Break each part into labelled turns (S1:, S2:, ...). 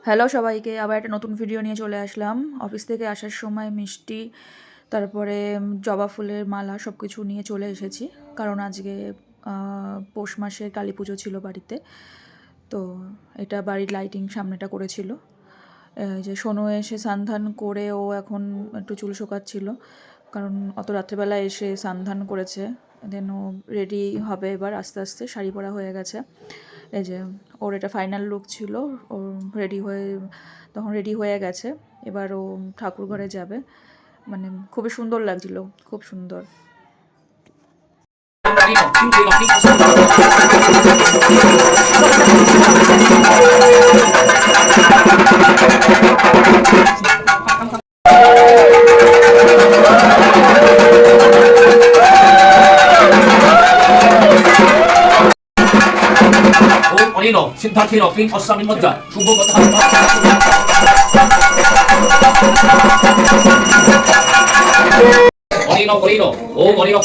S1: Hello সবাইকে, আবার একটা নতুন ভিডিও নিয়ে চলে আসলাম। অফিস থেকে আসার সময় মিষ্টি, তারপরে জবা ফুলের মালা সব কিছু নিয়ে চলে এসেছি। কারণ আজকে পৌষ মাসের কালী পুজো ছিল বাড়িতে। তো এটা বাড়ির লাইটিং সামনেটা করেছিল। যে সোনু এসে স্নান করে ও এখন একটু চুল শোকাচ্ছিল, কারণ অত রাত্রেবেলা এসে স্নান করেছে। দেন ও রেডি হবে এবার আস্তে আস্তে, শাড়ি পরা হয়ে গেছে। এই যে ওর এটা ফাইনাল লুক ছিল, ও তখন রেডি হয়ে গেছে। এবার ও ঠাকুর ঘরে যাবে, মানে খুবই সুন্দর লাগছিল, খুব সুন্দর।
S2: 어린어 신탁hin 어핀 어싸민 먼저 중국어도 어린어 오 어린어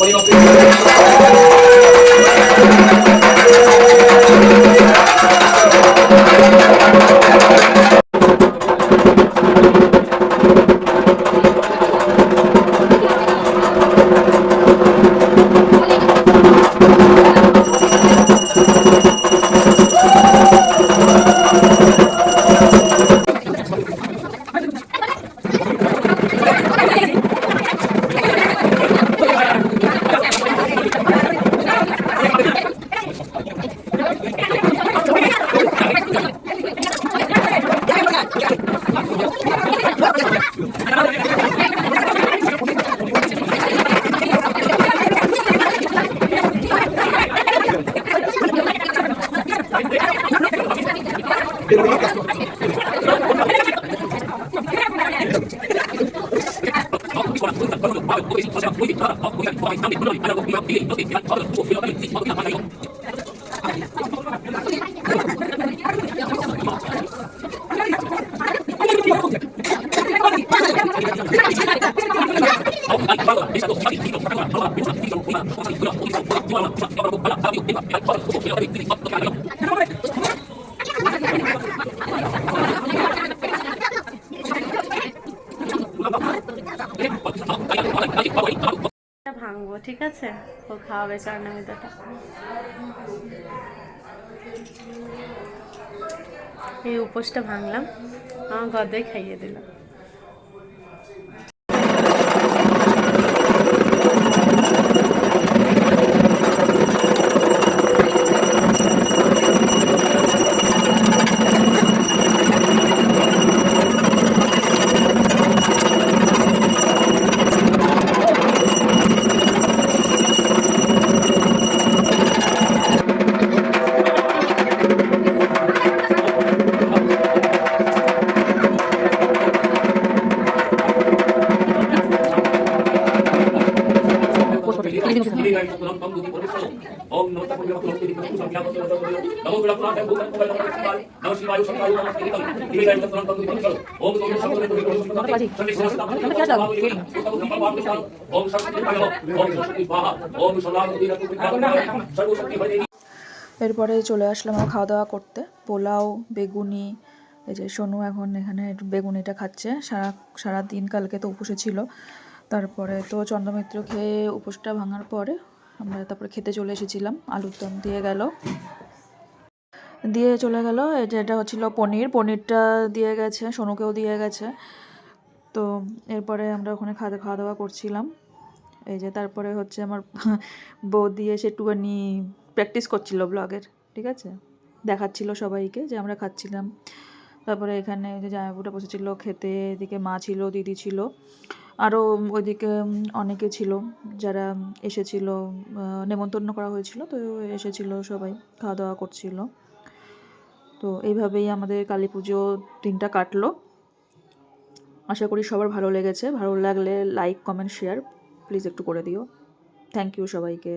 S3: ভাঙবো, ঠিক আছে? ও খাওয়াবে চারনামিদাটা। এই উপোসটা ভাঙলাম, আমার গদে খাইয়ে দিলাম।
S1: এরপরে চলে আসলাম আমার খাওয়া দাওয়া করতে। পোলাও, বেগুনি, এই যে সোনু এখন এখানে বেগুনিটা খাচ্ছে। সারা দিন কালকে তো উপোসে ছিল। তারপরে তো চন্দ্রমিত্র খেয়ে উপোসটা ভাঙার পরে আমরা তারপরে খেতে চলে এসেছিলাম। আলুর দম দিয়ে চলে গেল। এটা হচ্ছিল পনিরটা দিয়ে গেছে, সোনুকেও দিয়ে গেছে। তো এরপরে আমরা ওখানে খাওয়া দাওয়া করছিলাম। এই যে তারপরে হচ্ছে আমার বৌদি এসে একটুখানি প্র্যাকটিস করছিল ব্লগের, ঠিক আছে, দেখাচ্ছিল সবাইকে যে আমরা খাচ্ছিলাম। তারপরে এখানে যে জামাইবাবুটা বসেছিল খেতে, এদিকে মা ছিল, দিদি ছিল, আরও ওইদিকে অনেকে ছিল যারা এসেছিল, নেমন্তন্ন করা হয়েছিল, তো এসেছিল সবাই, খাওয়া দাওয়া করছিল। তো এইভাবেই আমাদের কালী পুজো দিনটা কাটলো। আশা করি সবার ভালো লেগেছে। ভালো লাগলে লাইক, কমেন্ট, শেয়ার প্লিজ একটু করে দিও। থ্যাংক ইউ সবাইকে।